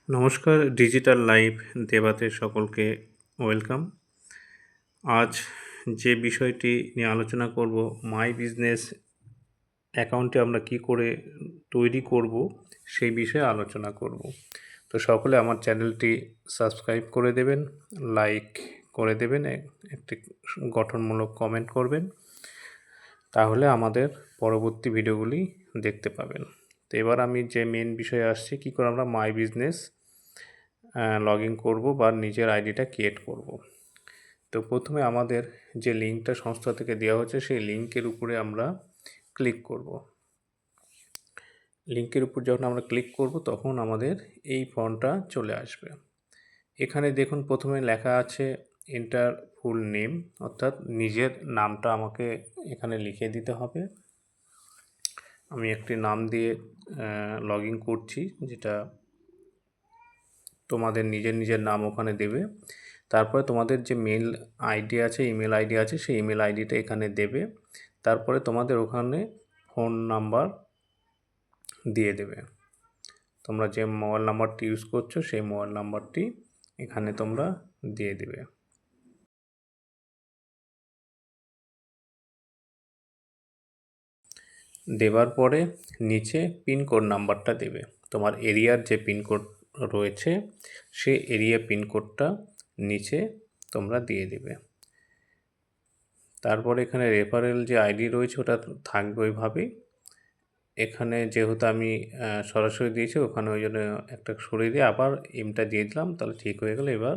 নমস্কার, digital life দেবাতে সকলকে welcome. আজ যে বিষয়টি নিয়ে আলোচনা করব, মাই বিজনেস অ্যাকাউন্টে আমরা কি করে তৈরি করব সেই বিষয়ে আলোচনা করব। তো সকলে আমার চ্যানেলটি সাবস্ক্রাইব করে দেবেন, লাইক করে দেবেন, একটি গঠনমূলক কমেন্ট করবেন, তাহলে আমাদের পরবর্তী ভিডিওগুলি দেখতে পাবেন। তো এবার আমি যে মেন বিষয়ে আসছি, কী করে আমরা মাই বিজনেস লগ ইন করবো বা নিজের আইডিটা ক্রিয়েট করব। তো প্রথমে আমাদের যে লিঙ্কটা সংস্থা থেকে দেওয়া হচ্ছে সেই লিঙ্কের উপরে আমরা ক্লিক করব। লিঙ্কের উপর যখন আমরা ক্লিক করব তখন আমাদের এই ফর্মটা চলে আসবে। এখানে দেখুন প্রথমে লেখা আছে এন্টার ফুল নেম, অর্থাৎ নিজের নামটা আমাকে এখানে লিখে দিতে হবে। আমি একটি নাম দিয়ে লগ ইন করছি, যেটা তোমাদের নিজের নাম ওখানে দেবে। তারপরে তোমাদের যে মেল আইডি আছে, ইমেল আইডি আছে, সেই ইমেল আইডিটা এখানে দেবে। তারপরে তোমাদের ওখানে ফোন নাম্বার দিয়ে দেবে। তোমরা যে মোবাইল নাম্বারটি ইউজ করছো সেই মোবাইল নাম্বারটি এখানে তোমরা দিয়ে দেবে। দেওয়ার পরে নিচে পিনকোড নাম্বারটা দেবে। তোমার এরিয়ার যে পিনকোড রয়েছে সেই এরিয়া পিনকোডটা নিচে তোমরা দিয়ে দেবে। তারপরে এখানে রেফারেল যে আইডি রয়েছে ওটা থাকবে ওইভাবেই। এখানে যেহেতু আমি সরাসরি দিয়েছি, ওখানে ওই জন্য একটা সরিয়ে দিয়ে আবার ইমটা দিয়ে দিলাম, তাহলে ঠিক হয়ে গেল। এবার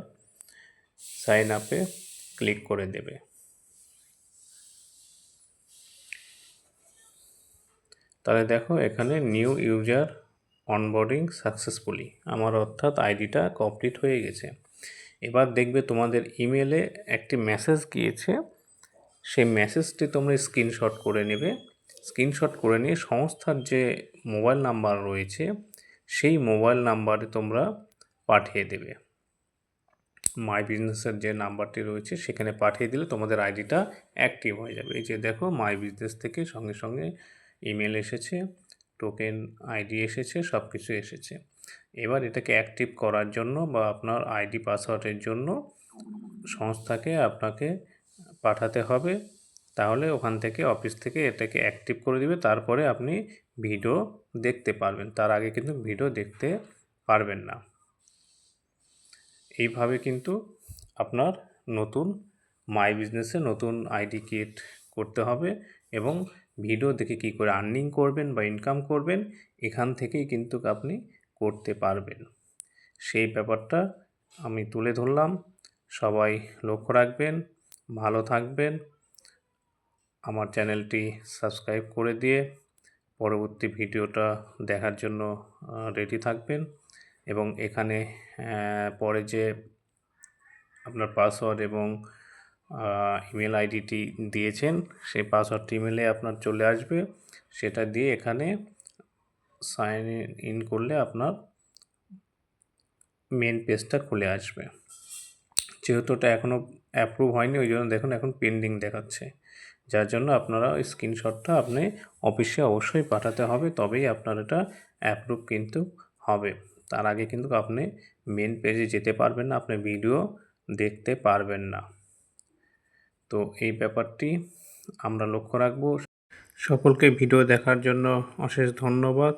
সাইন আপে ক্লিক করে দেবে। তাহলে দেখো এখানে নিউ ইউজার অনবোর্ডিং সাকসেসফুলি, আমার অর্থাৎ আইডিটা কমপ্লিট হয়ে গেছে। এবার দেখবে তোমাদের ইমেলে একটি মেসেজ গিয়েছে, সেই মেসেজটি তোমরা স্ক্রিনশট করে নেবে। স্ক্রিনশট করে নিয়ে সংস্থার যে মোবাইল নাম্বার রয়েছে সেই মোবাইল নাম্বারে তোমরা পাঠিয়ে দেবে। মাই বিজনেসের যে নাম্বারটি রয়েছে সেখানে পাঠিয়ে দিলে তোমাদের আইডিটা অ্যাক্টিভ হয়ে যাবে। এই যে দেখো মাই বিজনেস থেকে সঙ্গে সঙ্গে ইমেল এসেছে, টোকেন আইডি এসেছে, সব কিছু এসেছে। এবার এটাকে অ্যাক্টিভ করার জন্য বা আপনার আইডি পাসওয়ার্ডের জন্য সংস্থাকে আপনাকে পাঠাতে হবে, তাহলে ওখান থেকে অফিস থেকে এটাকে অ্যাক্টিভ করে দিবে। তারপরে আপনি ভিডিও দেখতে পারবেন, তার আগে কিন্তু ভিডিও দেখতে পারবেন না। এইভাবে কিন্তু আপনার নতুন মাই বিজনেসে নতুন আইডি ক্রিয়েট করতে হবে এবং ভিডিও দেখে কী করে আর্নিং করবেন বা ইনকাম করবেন এখান থেকেই কিন্তু আপনি করতে পারবেন। সেই ব্যাপারটা আমি তুলে ধরলাম। সবাই লক্ষ্য রাখবেন, ভালো থাকবেন, আমার চ্যানেলটি সাবস্ক্রাইব করে দিয়ে পরবর্তী ভিডিওটা দেখার জন্য রেডি থাকবেন। এবং এখানে পরে যে আপনার পাসওয়ার্ড এবং ইমেল আইডিটি দিয়েছেন সেই পাসওয়ার্ডটি ইমেলে আপনার চলে আসবে, সেটা দিয়ে এখানে সাইন ইন করলে আপনার মেন পেজটা খুলে আসবে। যেহেতু ওটা এখনও অ্যাপ্রুভ হয়নি ওই জন্য দেখুন এখন পেন্ডিং দেখাচ্ছে, যার জন্য আপনারা ওই স্ক্রিনশটটা আপনি অফিসে অবশ্যই পাঠাতে হবে, তবেই আপনার এটা অ্যাপ্রুভ কিন্তু হবে। তার আগে কিন্তু আপনি মেন পেজে যেতে পারবেন না, আপনি ভিডিও দেখতে পারবেন না। তো এই ব্যাপারটি আমরা লক্ষ্য রাখব। সকলকে ভিডিও দেখার জন্য অশেষ ধন্যবাদ।